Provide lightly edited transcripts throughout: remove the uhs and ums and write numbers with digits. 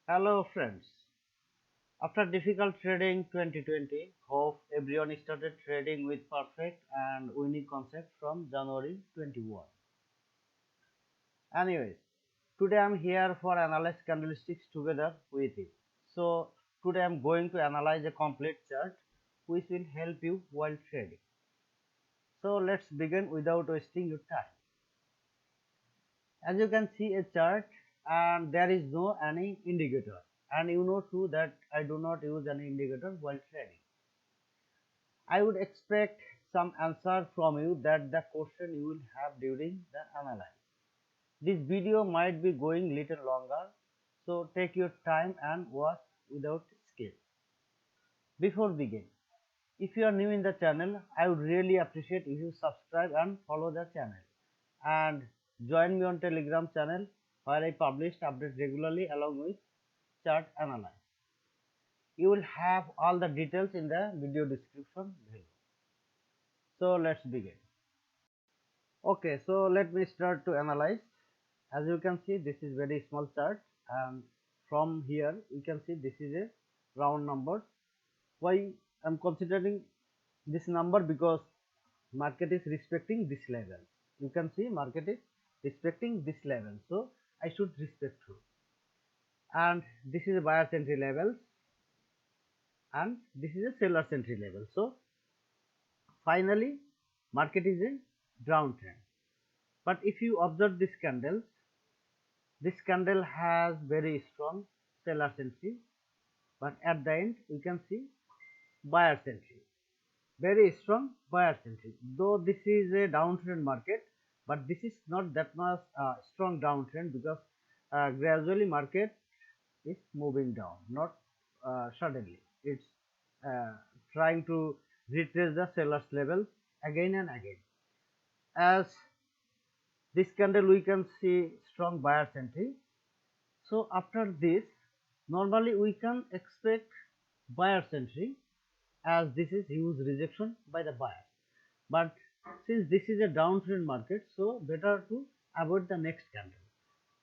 Hello friends. After difficult trading 2020, hope everyone started trading with perfect and winning concept from January 21. Anyways, today I'm here for analyze candlesticks together with you. So today I'm going to analyze a complete chart which will help you while trading. So let's begin without wasting your time. As you can see a chart and there is no any indicator, and you know too that I do not use any indicator while trading. I would expect some answer from you that the question you will have during the analysis. This video might be going little longer, so take your time and watch without skip. Before begin, if you are new in the channel, I would really appreciate if you subscribe and follow the channel, and join me on Telegram channel where I publish updates regularly along with chart analysis. You will have all the details in the video description below. So let's begin. Okay, so let me start to analyze. As you can see, this is very small chart, and from here you can see this is a round number. Why I'm considering this number? Because market is respecting this level. You can see market is respecting this level, so I should respect too. And this is a buyer's entry level, and this is a seller's entry level. So finally market is a downtrend. But if you observe this candle has very strong seller's entry, but at the end you can see buyer's entry, very strong buyer's entry. Though this is a downtrend market, but this is not that much strong downtrend, because gradually market is moving down, not suddenly. It's uh, trying to retrace the seller's level again and again. As this candle we can see strong buyer's entry. So after this, normally we can expect buyer's entry, as this is huge rejection by the buyer. But since this is a downtrend market, so better to avoid the next candle,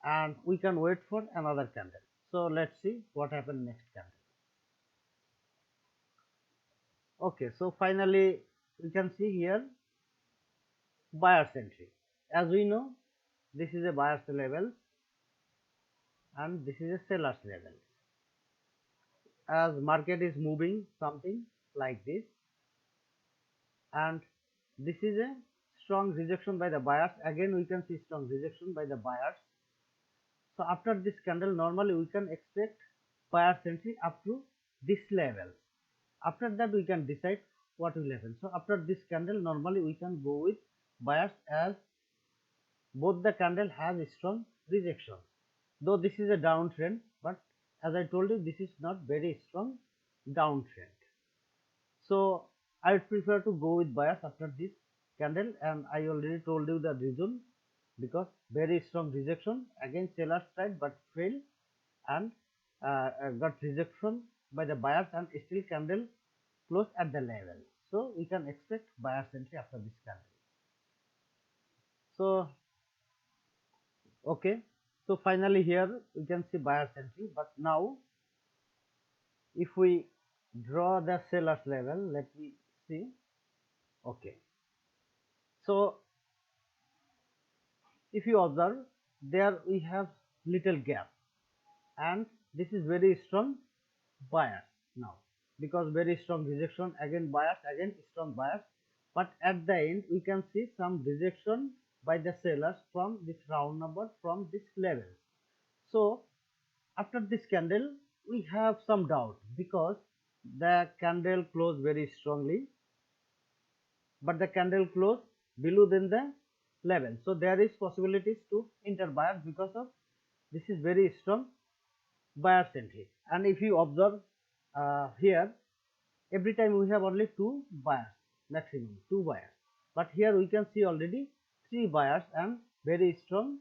and we can wait for another candle. So let's see what happened next candle. Okay, so finally we can see here buyer's entry. As we know, this is a buyer's level and this is a seller's level. As market is moving something like this, and this is a strong rejection by the buyers. Again we can see strong rejection by the buyers. So after this candle, normally we can expect buyer's entry up to this level. After that we can decide what will happen. So after this candle, normally we can go with buyers, as both the candle has strong rejection. Though this is a downtrend, but as I told you, this is not very strong downtrend. So I would prefer to go with buyers after this candle, and I already told you the reason, because very strong rejection against seller's side but failed, and got rejection by the buyers, and still candle close at the level. So we can expect buyer's entry after this candle. So okay, so finally here we can see buyer's entry. But now if we draw the seller's level, let me see. Okay, so if you observe, there we have little gap, and this is very strong buyers now, because very strong rejection, again buyers, again strong buyers. But at the end we can see some rejection by the sellers from this round number, from this level. So after this candle we have some doubt, because the candle closed very strongly, but the candle closed below than the level. So there is possibilities to enter buyers, because of this is very strong buyer's entry. And if you observe here, every time we have only two buyers, maximum two buyers, but here we can see already three buyers and very strong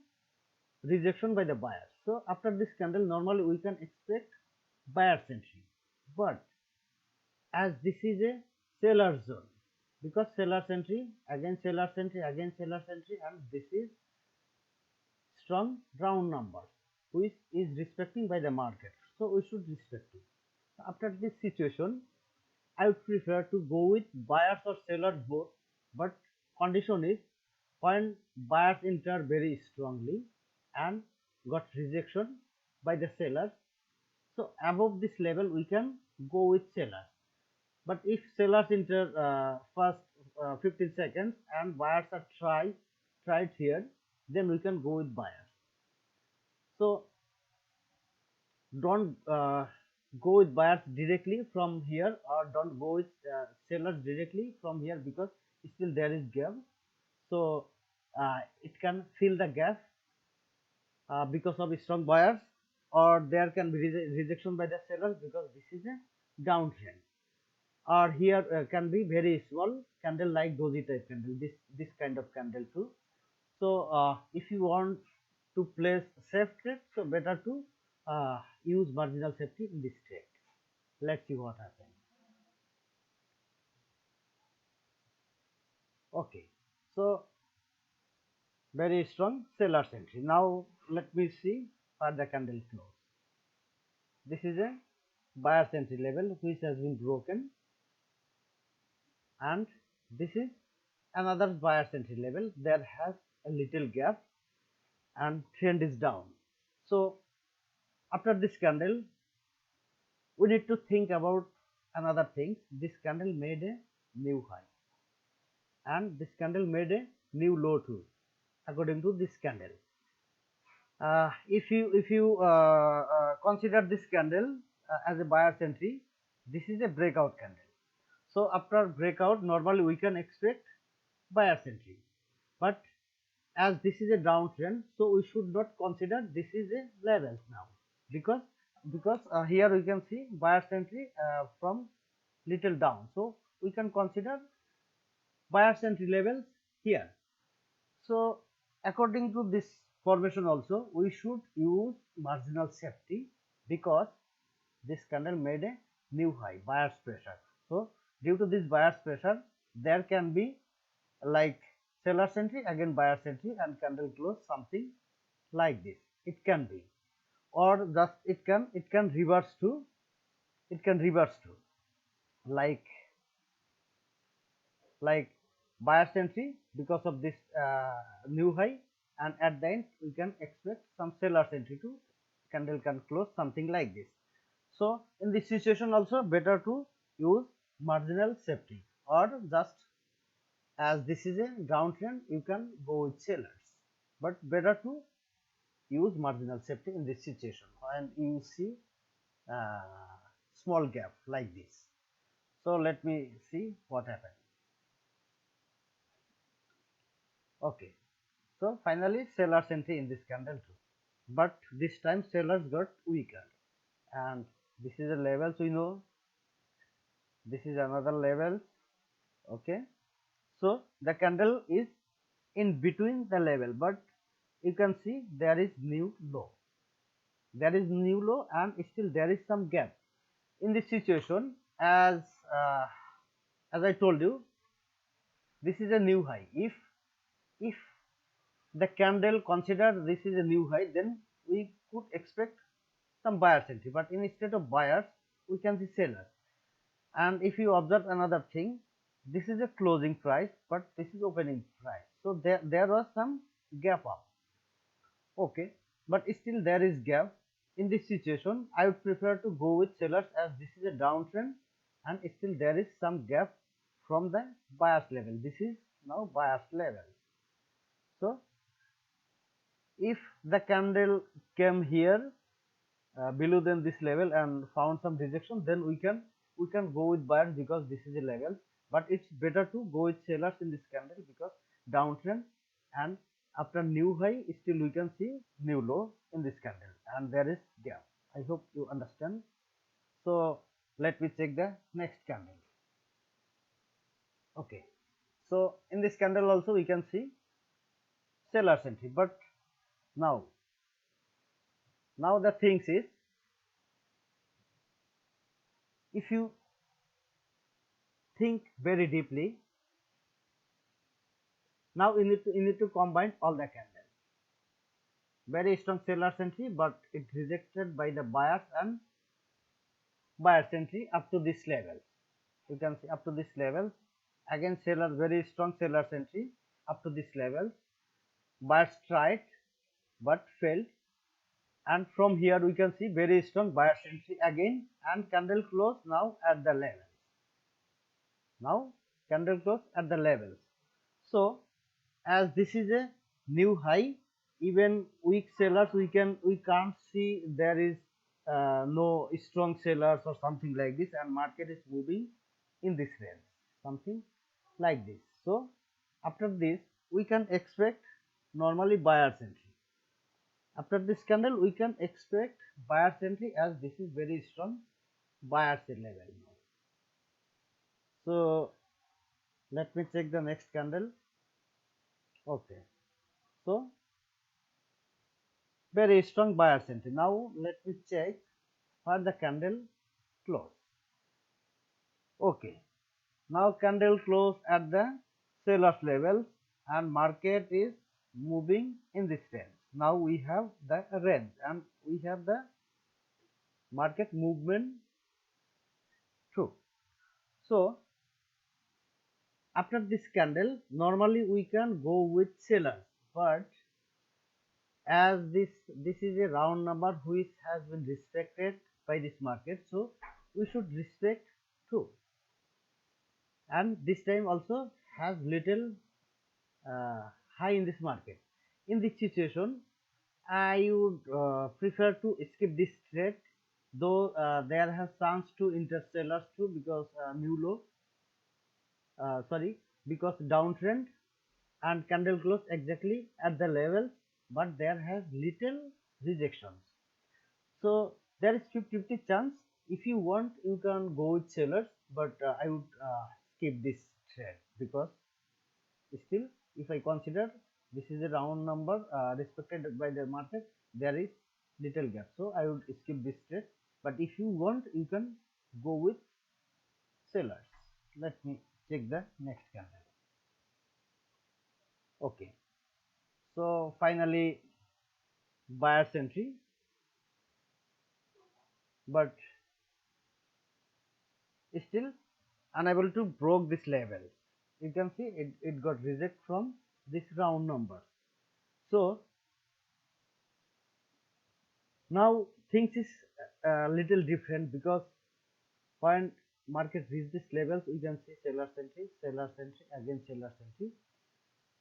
rejection by the buyers. So after this candle, normally we can expect buyer's entry. But as this is a seller zone, because seller's entry, again seller's entry, again seller's entry, and this is strong round number which is respecting by the market. so we should respect it. After this situation, I would prefer to go with buyers or sellers both, but condition is when buyers enter very strongly and got rejection by the sellers. So above this level we can go with sellers. But if sellers enter first 15 seconds and buyers are tried here, then we can go with buyers. So don't go with buyers directly from here, or don't go with sellers directly from here, because still there is gap. So it can fill the gap because of strong buyers, or there can be rejection by the sellers because this is a downtrend. Or here can be very small candle like doji type candle, this kind of candle too. So if you want to place safe trade, so better to use marginal safety in this trade. Let's see what happens. Okay, so very strong seller's entry. Now let me see where the candle close. This is a buyer's entry level which has been broken, and this is another buyer's entry level. There has a little gap and trend is down. So after this candle, we need to think about another thing. This candle made a new high, and this candle made a new low too, according to this candle. If you consider this candle as a buyer's entry, this is a breakout candle. So after breakout, normally we can expect buyer's entry, but as this is a downtrend, so we should not consider this is a levels now, because here we can see buyer's entry from little down, so we can consider buyer's entry levels here. So according to this formation also, we should use marginal safety, because this candle made a new high, buyer's pressure. So due to this buyer's pressure, there can be like seller's entry, again buyer's entry, and candle close something like this. It can be, or just it can reverse to, like buyer's entry because of this new high, and at the end we can expect some seller's entry to, candle can close something like this. So in this situation also better to use marginal safety, or just as this is a downtrend you can go with sellers, but better to use marginal safety in this situation when you see small gap like this. So let me see what happened. Okay, so finally sellers entry in this candle too, but this time sellers got weaker, and this is a levels we know, this is another level. Okay, so the candle is in between the level, but you can see there is new low, and still there is some gap. In this situation, as I told you, this is a new high. If the candle consider this is a new high, then we could expect some buyer's entry, but instead of buyers we can see sellers. And if you observe another thing, this is a closing price, but this is opening price, so there was some gap up. Okay, but still there is gap. In this situation, I would prefer to go with sellers, as this is a downtrend and still there is some gap from the buyer's level. This is now buyer's level. So if the candle came here below than this level and found some rejection, then we can go with buyers, because this is a level. But it's better to go with sellers in this candle, because downtrend, and after new high still we can see new low in this candle, and there is gap. I hope you understand. So let me check the next candle. Okay, so in this candle also we can see seller's entry, but now the things is, if you think very deeply, now you need to combine all the candles. very strong sellers entry, but it rejected by the buyers and buyers entry up to this level. You can see up to this level. Again seller, very strong sellers entry up to this level. Buyers tried but failed, and from here we can see very strong buyers entry again, and candle close now at the level. Now candle close at the levels. So as this is a new high, even weak sellers we can't see there is no strong sellers or something like this, and market is moving in this range, something like this. So after this we can expect normally buyer's entry. After this candle we can expect buyer's entry, as this is very strong buyer's level now. So let me check the next candle. Okay, so very strong buyer's entry. Now let me check where the candle close. Okay, now candle close at the seller's level and market is moving in this range. Now we have the range and we have the market movement through. So after this candle normally we can go with sellers, but as this is a round number which has been respected by this market, so we should respect too, and this time also has little high in this market. In this situation I would prefer to skip this trade, though there has chance to enter sellers too, because new low, sorry, because downtrend and candle close exactly at the level, but there has little rejections. So there is 50-50 chance. If you want you can go with sellers, but I would skip this trade, because still if I consider this is a round number respected by the market, there is little gap, so I would skip this trade. But if you want you can go with sellers. Let me check the next candle. Okay, so finally buyer's entry, but still unable to broke this level. You can see it got reject from this round number. So now things is a little different, because when market reach this levels we can see sellers entry, again sellers entry,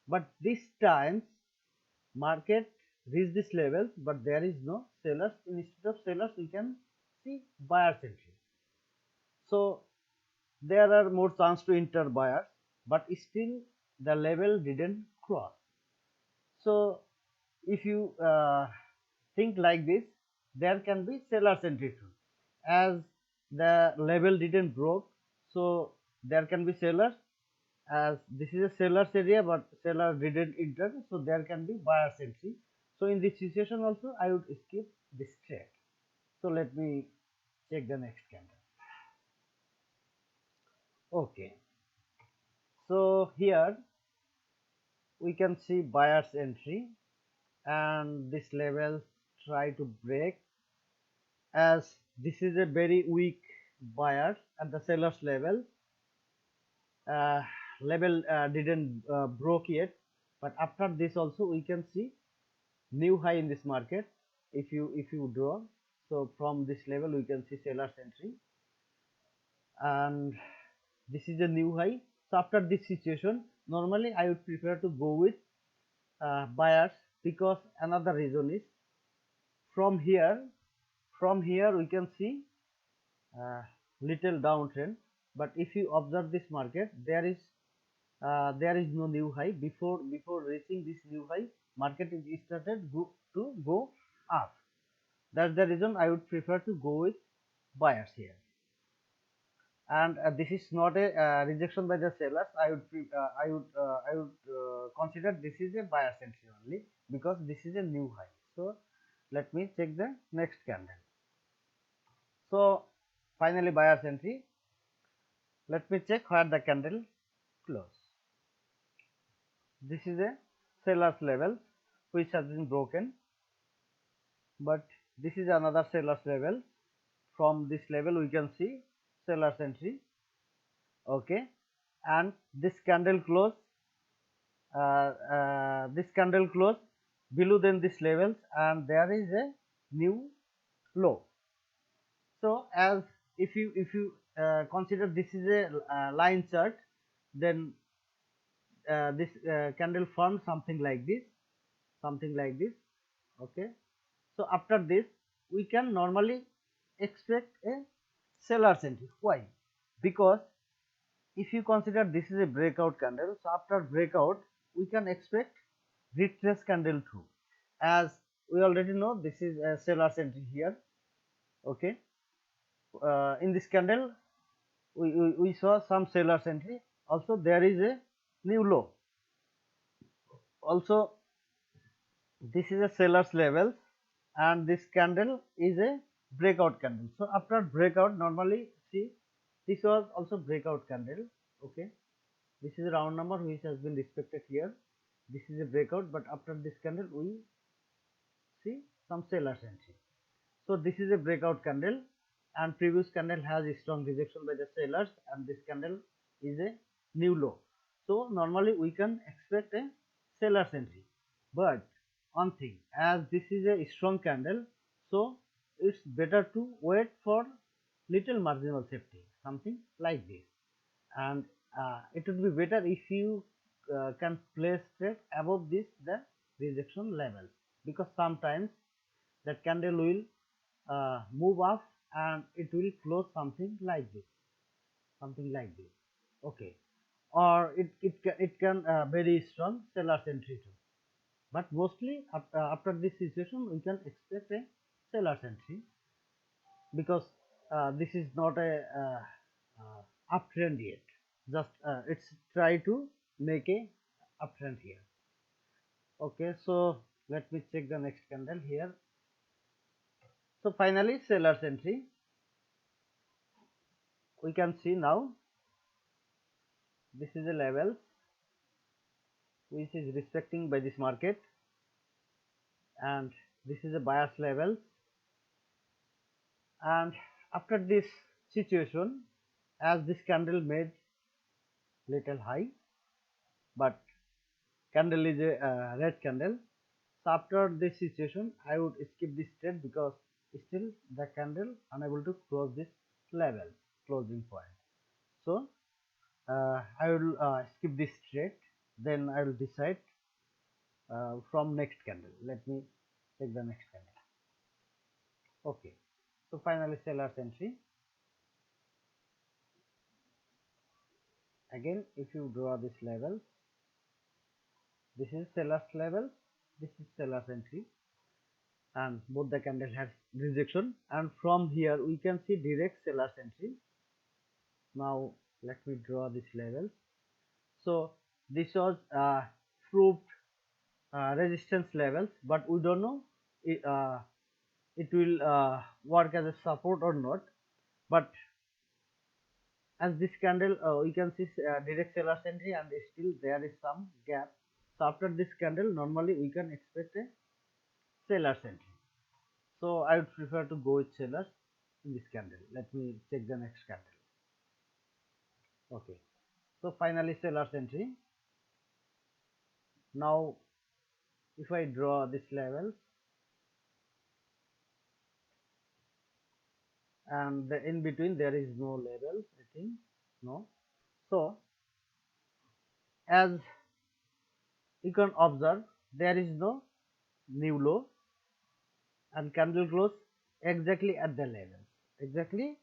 but this time market reach this levels but there is no sellers. Instead of sellers we can see buyers entry, so there are more chance to enter buyers, but still the level didn't cross. So if you think like this, there can be sellers entry too, as the level didn't broke, so there can be sellers, as this is a sellers area but seller didn't enter, so there can be buyers entry. So in this situation also I would skip this trade. So let me check the next candle. Okay, so here we can see buyers entry, and this level try to break, as this is a very weak buyer at the sellers level. uh, Level didn't broke yet, but after this also we can see new high in this market. If you draw, so from this level we can see sellers entry, and this is a new high. So after this situation normally I would prefer to go with buyers, because another reason is from here we can see uh, little downtrend, but if you observe this market, there is no new high. Before reaching this new high, market is started to go up. That's the reason I would prefer to go with buyers here. And this is not a rejection by the sellers. I would consider this is a buyer's entry only, because this is a new high. So let me check the next candle. So finally buyer's entry. Let me check where the candle close. This is a seller's level which has been broken. but this is another seller's level. From this level we can see seller's entry. Okay, and this candle close below than this levels, and there is a new low. So as if you consider this is a line chart, then this candle forms something like this, okay. So after this we can normally expect a seller's entry. Why? Because if you consider this is a breakout candle, so after breakout we can expect retrace candle too, as we already know this is a seller's entry here. Okay, in this candle we saw some seller's entry. Also there is a new low. Also this is a seller's level, and this candle is a breakout candle. So after breakout, normally see this was also breakout candle. Okay, this is a round number which has been respected here. This is a breakout, but after this candle we see some seller's entry. So this is a breakout candle, and previous candle has a strong rejection by the sellers, and this candle is a new low. So normally we can expect a seller's entry. But one thing, as this is a strong candle, so it's better to wait for little marginal safety, something like this. And it would be better if you can place trade above this the rejection level, because sometimes that candle will move up and it will close something like this, okay. Or it can very strong seller's entry too, but mostly after this situation we can expect a seller's entry, because this is not a uptrend yet. Just it's try to make a uptrend here. Okay, so let me check the next candle here. So finally seller's entry we can see now. This is a level which is respecting by this market, and this is a buyer's level. And after this situation, as this candle made little high, but candle is a red candle, so after this situation I would skip this trade, because still the candle unable to close this level closing point. So I will skip this trade, then I will decide from next candle. Let me take the next candle. Okay, so finally seller's entry. Again, if you draw this level, this is seller's level, this is seller's entry, and both the candle has rejection, and from here we can see direct seller's entry. Now let me draw this level. So this was proved resistance levels, but we don't know it will work as a support or not. But as this candle we can see direct seller's entry, and still there is some gap. So after this candle normally we can expect a seller's entry. So I would prefer to go with sellers in this candle. Let me check the next candle. Okay, so finally seller's entry. Now if I draw this level, and in between there is no level, I think, no. So as you can observe, there is no new low, and candle close exactly at the levels, exactly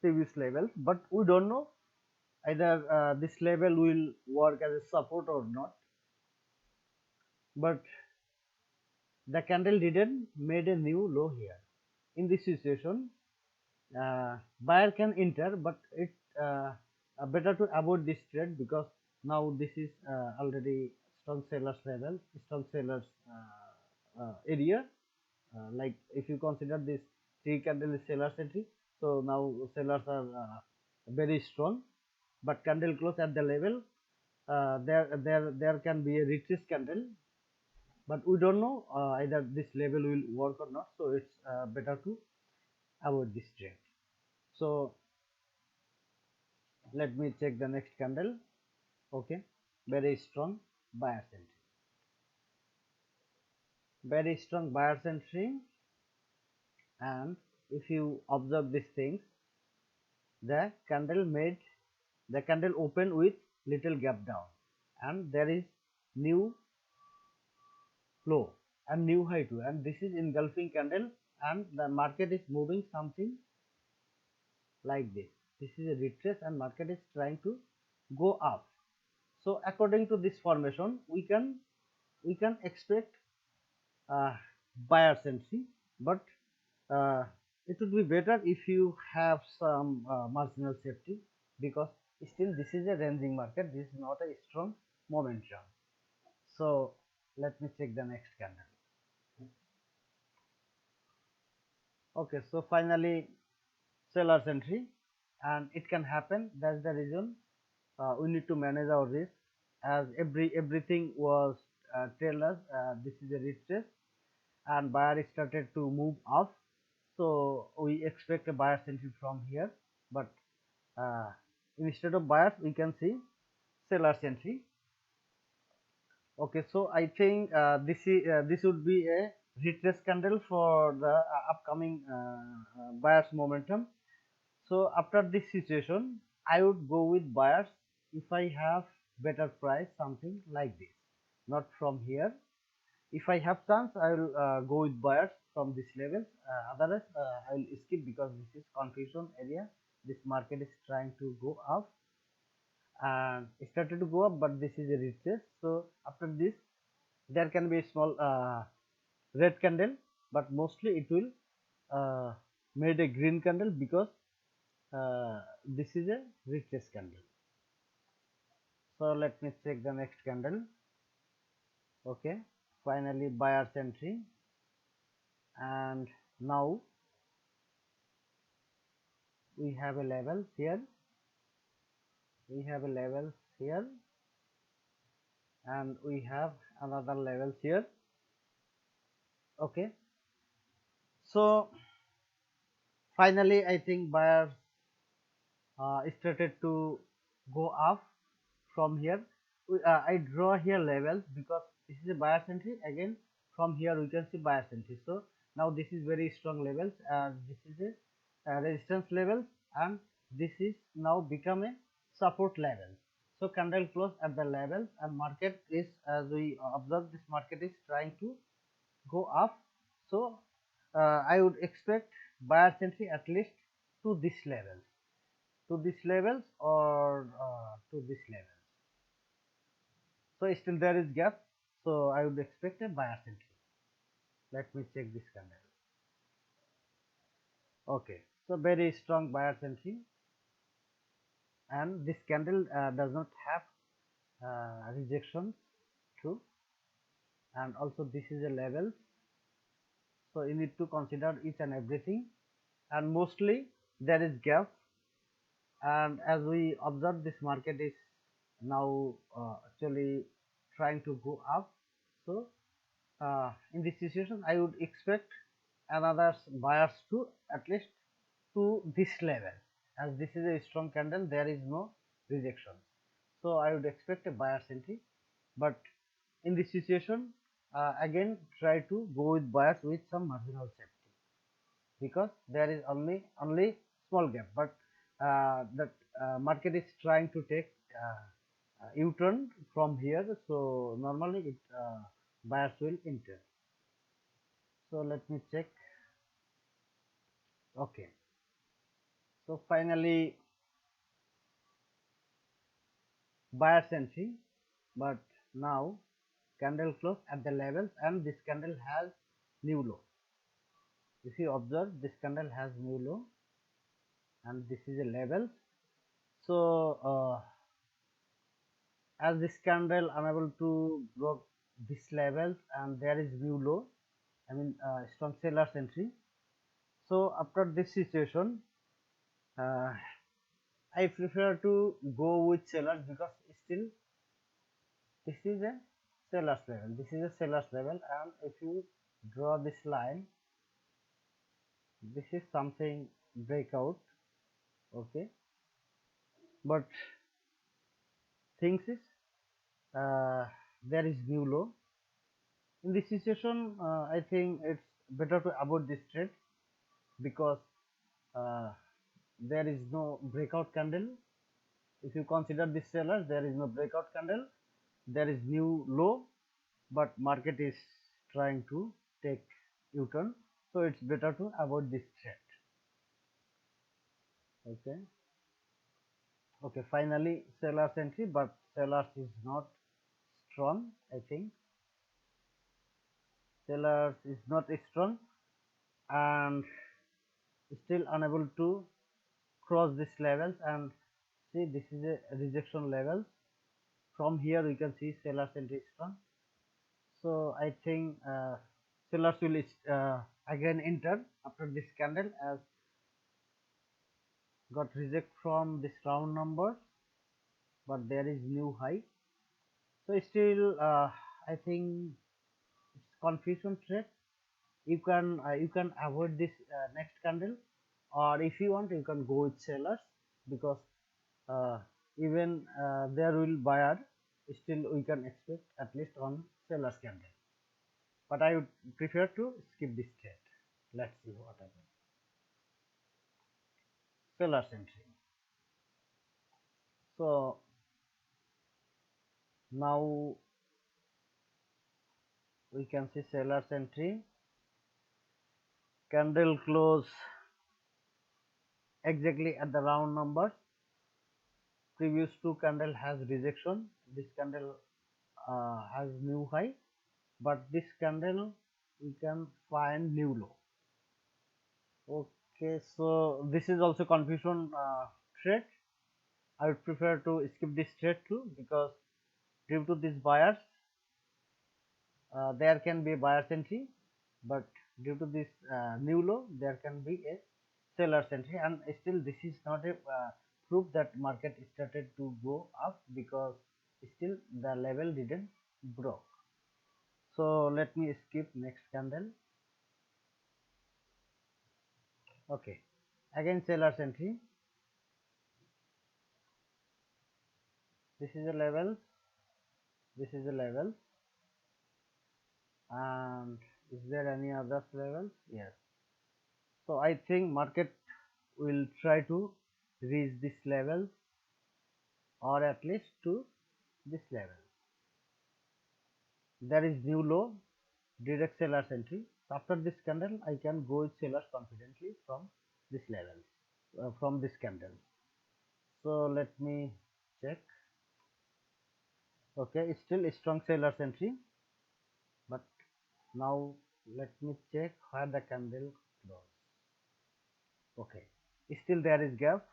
previous levels, but we don't know either this level will work as a support or not. But the candle didn't made a new low here. In this situation buyer can enter, but it better to avoid this trade, because now this is already strong sellers level, strong sellers area. Like if you consider this three candle is sellers entry, so now sellers are very strong, but candle close at the level there can be a retrace candle. but we don't know either this level will work or not, so it's better to avoid this trade. So let me check the next candle. Okay, very strong buyers entry, very strong buyers entry. And if you observe these things, the candle made, the candle opened with little gap down, and there is new low and new high too, and this is engulfing candle, and the market is moving something like this. This is a retrace and market is trying to go up. So according to this formation, we can expect uh, buyer's entry, but uh, it would be better if you have some marginal safety, because still this is a ranging market, this is not a strong momentum. So let me check the next candle. Okay, so finally seller's entry, and it can happen. That's the reason we need to manage our risk, as everything was tell us this is a retrace and buyer started to move up, so we expect a buyer's entry from here, but uh, instead of buyers we can see seller's entry. Okay, so I think this would be a retrace candle for the upcoming buyers momentum. So after this situation, I would go with buyers if I have better price, something like this, not from here. If I have chance, I will go with buyers from this level. Otherwise, I will skip, because this is confusion area. This market is trying to go up and started to go up, but this is a retrace. So after this, there can be a small red candle, but mostly it will made a green candle, because this is a retrace candle. So let me check the next candle. Okay, finally buyer's entry, and now we have a level here, we have a level here, and we have another levels here. Okay, so finally I think buyers started to go up from here. I draw here levels, because this is a buyer's entry. Again, from here we can see buyer's entry. So now this is very strong levels, and this is a resistance level, and this is now become a support level. So candle close at the levels, and market is, as we observe, this market is trying to go up. So I would expect buyer's entry at least to this level, to this levels, or to this level. So still there is gap, so I would expect a buyer's entry. Let me check this candle. Okay, so very strong buyer's entry, and this candle does not have rejection through, and also this is a level, so you need to consider each and everything, and mostly there is gap, and as we observe, this market is now actually trying to go up. So in this situation, I would expect another buyers to at least to this level, as this is a strong candle, there is no rejection, so I would expect a buyer's entry. But in this situation, again try to go with buyers with some marginal safety, because there is only small gap, but that market is trying to take U-turn from here, so normally it buyers will enter. So let me check. Okay, so finally buyer's entry, but now candle close at the levels, and this candle has new low. If you observe, this candle has new low, and this is a level. So as this candle unable to broke this levels, and there is new low, I mean strong seller's entry. So after this situation, uh, I prefer to go with sellers, because still this is a sellers level. This is a sellers level, and if you draw this line, this is something breakout. Okay, but things is there is new low. In this situation, I think it's better to avoid this trade because uh, there is no breakout candle. If you consider this sellers, there is no breakout candle, there is new low, but market is trying to take U-turn, so it's better to avoid this trade. Okay, okay, finally sellers entry, but sellers is not strong. I think sellers is not strong and still unable to cross these levels, and see this is a rejection level. From here we can see sellers entry strong, so I think sellers will again enter after this candle, as got reject from this round number, but there is new high. So still I think it's confusion trade. You can avoid this next candle, or if you want you can go with sellers, because uh, even there will buyer, still we can expect at least on sellers candle, but I would prefer to skip this trade. Let's see what happens. Sellers entry. So now we can see sellers entry, candle close exactly at the round numbers. Previous two candle has rejection, this candle has new high, but this candle we can find new low. Okay, so this is also confusion trade. I would prefer to skip this trade too, because due to these buyers, there can be a buyer's entry, but due to this new low, there can be a seller's entry, and still this is not a proof that market started to go up, because still the level didn't broke. So let me skip next candle. Okay, again seller's entry. This is a level, this is a level, and is there any other levels? Yes. So I think market will try to reach this level, or at least to this level. There is new low, direct sellers entry. So after this candle, I can go with sellers confidently from this level, from this candle. So let me check. Okay, it's still a strong sellers entry, but now let me check where the candle close. Okay, still there is gap,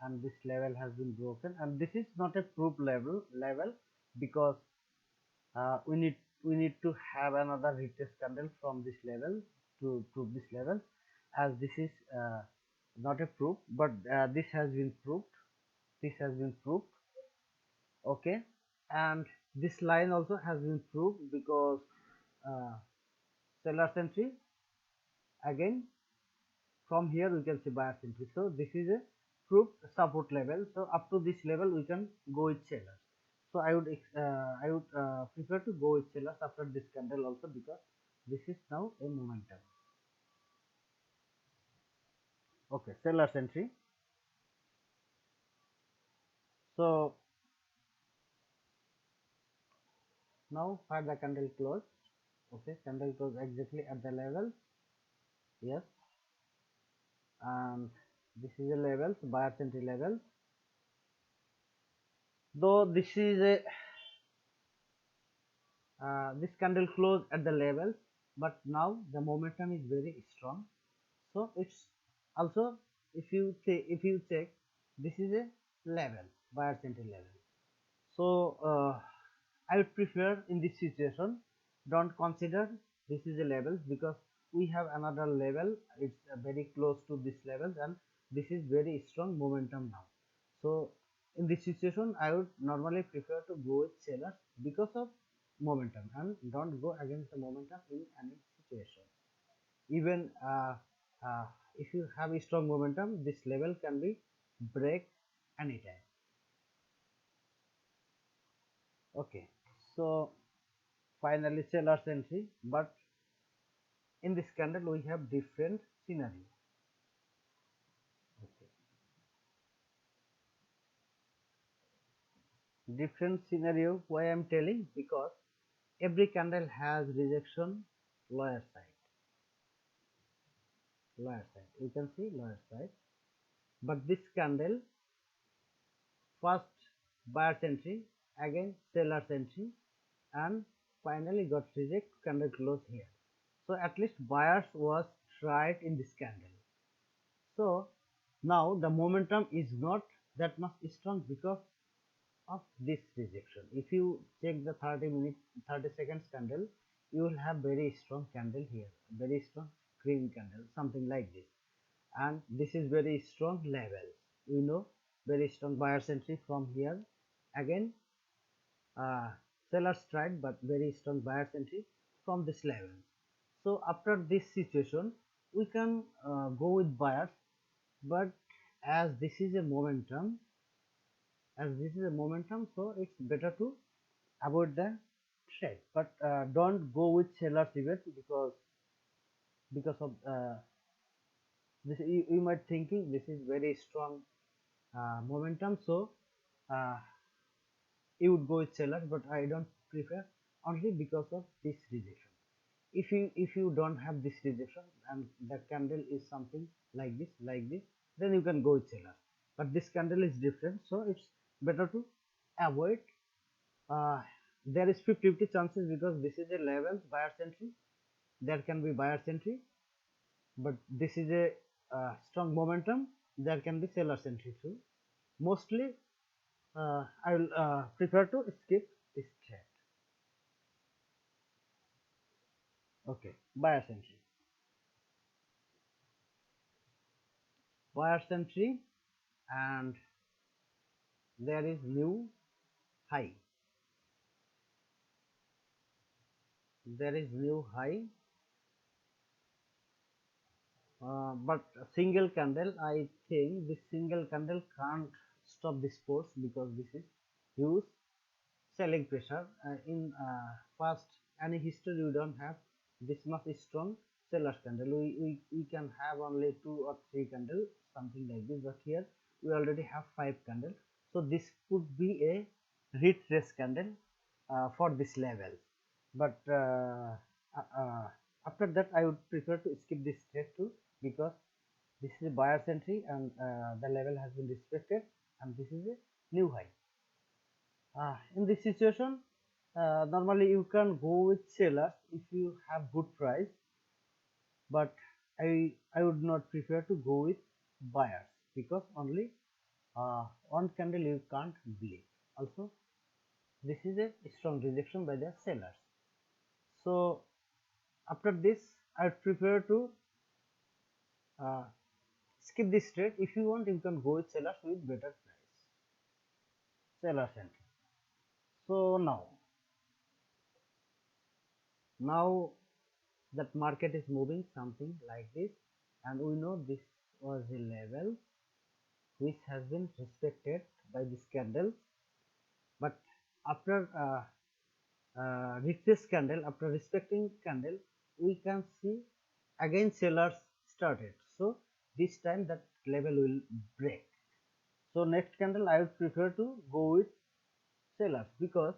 and this level has been broken, and this is not a proof level, because we need to have another retest candle from this level to prove this level, as this is not a proof, but this has been proved, this has been proved. Okay, and this line also has been proved, because uh, sellers entry, again from here we can see buyers entry. So this is a proof support level, so up to this level we can go with sellers. So I would prefer to go with sellers after this candle also, because this is now a momentum. Okay, sellers entry. So now where the candle close. Okay, candle close exactly at the level. Yes, and this is a level, buyers entry level. Though this is a this candle close at the level, but now the momentum is very strong. So it's also, if you check, this is a level, buyer's entry level. So I would prefer in this situation, don't consider this is a level, because we have another level, it's very close to this level, and this is very strong momentum now. So in this situation I would normally prefer to go with sellers, because of momentum and don't go against the momentum in any situation. Even uh, if you have a strong momentum, this level can be break anytime. Okay, so finally seller's entry, but in this candle we have different scenario. Okay. Different scenario, why I am telling, because every candle has rejection lower side, lower side, you can see lower side, but this candle first buyer's entry, again seller's entry, and finally got reject, candle close here. So at least buyers was tried in this candle. So now the momentum is not that much strong because of this rejection. If you check the 30-minute 30 seconds candle, you will have very strong candle here, very strong green candle, something like this, and this is very strong level. We know very strong buyer's entry from here. Again uh, sellers tried, but very strong buyer's entry from this level. So after this situation we can go with buyers, but as this is a momentum, so it's better to avoid the trade, but don't go with sellers even, because of this, you might thinking this is very strong momentum, so uh, you would go with sellers, but I don't prefer, only because of this rejection. If you don't have this rejection and the candle is something like this, then you can go with sellers, but this candle is different, so it's better to avoid. uh, there is 50-50 chances, because this is a level buyer's entry, there can be buyer's entry, but this is a strong momentum, there can be seller's entry too. Mostly I will prefer to skip this trade. Okay, buyer's entry, and there is new high, there is new high, but a single candle, I think this single candle can't stop this force, because this is huge selling pressure. In past any history, we don't have this much strong sellers candle. We can have only 2 or 3 candle, something like this, but here we already have 5 candle, so this could be a retrace candle for this level, but after that I would prefer to skip this trade too, because this is a buyer's entry, and the level has been respected, and this is a new high. In this situation, normally you can go with sellers if you have good price, but I would not prefer to go with buyers, because only one candle you can't believe. Also, this is a strong rejection by the sellers. So after this, I would prefer to uh, skip this trade. If you want, you can go with sellers with better price, sellers entry. So now that market is moving something like this, and we know this was a level which has been respected by this candle, but after retrace candle, after respecting candle, we can see again sellers started, so this time that level will break. So next candle I would prefer to go with sellers, because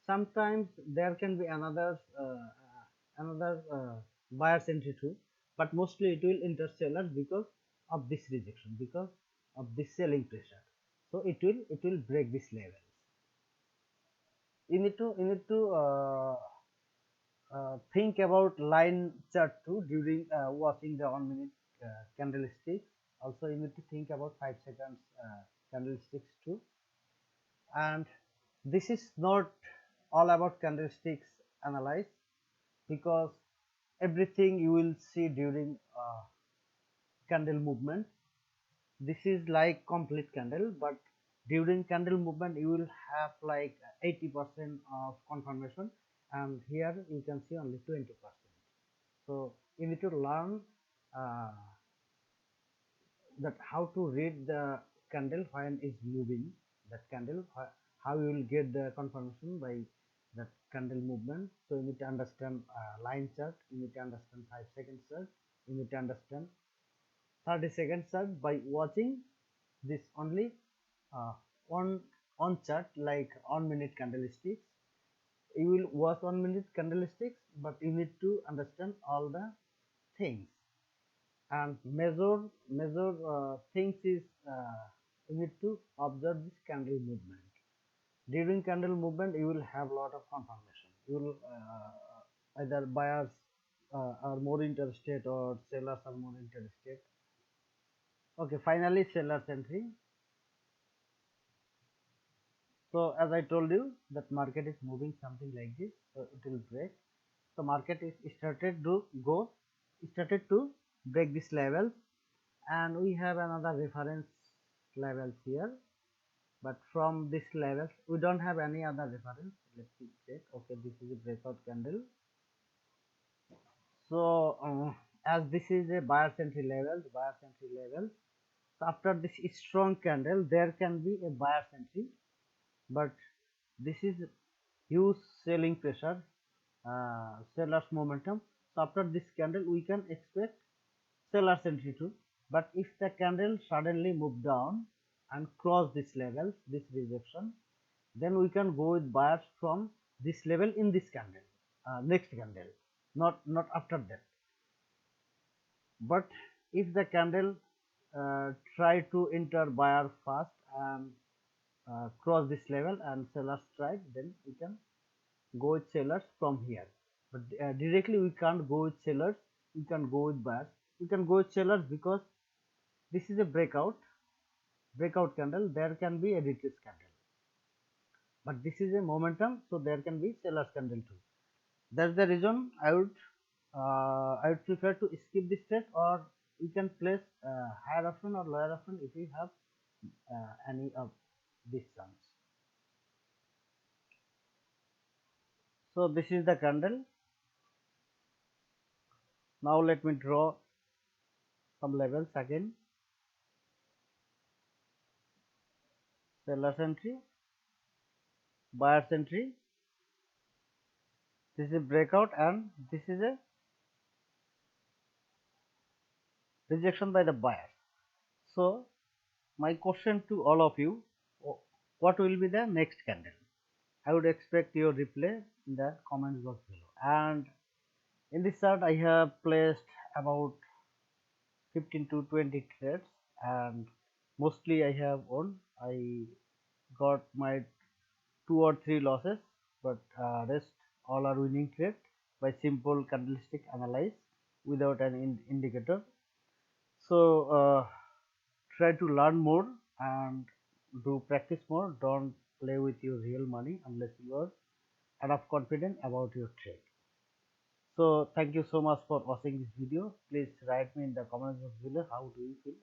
sometimes there can be another buyer's entry too, but mostly it will enter sellers because of this rejection, because of this selling pressure, so it will break this level. You need to think about line chart too during watching the 1 minute candlesticks. Also you need to think about 5 seconds candlesticks too, and this is not all about candlesticks analyze, because everything you will see during candle movement, this is like complete candle, but During candle movement you will have like 80% of confirmation, and here you can see only 20%. So you need to learn uh, that how to read the candle when is moving, that candle, how you will get the confirmation by that candle movement. So you need to understand line chart, you need to understand 5 second chart, you need to understand 30 second chart by watching this only uh, on chart like 1 minute candlesticks. You will watch 1 minute candlesticks, but you need to understand all the things, and major things is you need to observe this candle movement. During candle movement you will have lot of confirmation. You will either buyers are more interested or sellers are more interested. Okay, finally sellers entry. So as I told you that market is moving something like this, so it will break. So market is started to break this level, and we have another reference levels here, but from this levels we don't have any other reference. Let's see, check. Okay, this is a breakout candle. So as this is a buyer's entry level, so after this strong candle there can be a buyer's entry, but this is huge selling pressure, sellers momentum. So after this candle we can expect sellers entry too. But if the candle suddenly move down and cross this level, this rejection, then we can go with buyers from this level in this candle, next candle, not after that. But if the candle try to enter buyer fast and cross this level and sellers try, then we can go with sellers from here. But directly we can't go with sellers, we can go with buyers. We can go with sellers because this is a breakout candle, there can be a retrace candle, but this is a momentum, so there can be sellers candle too. That's the reason I would prefer to skip this trade, or you can place higher option or lower option if you have any of these terms. So this is the candle. Now let me draw some levels again. Sellers entry, buyers entry, this is a breakout, and this is a rejection by the buyer. So my question to all of you, what will be the next candle? I would expect your reply in the comments box below. And in this chart I have placed about 15 to 20 trades, and mostly I have won. I got my 2 or 3 losses, but rest all are winning trade by simple candlestick analysis without an indicator. So try to learn more and do practice more. Don't play with your real money unless you are enough confident about your trade. So thank you so much for watching this video. Please write me in the comments box below how do you feel.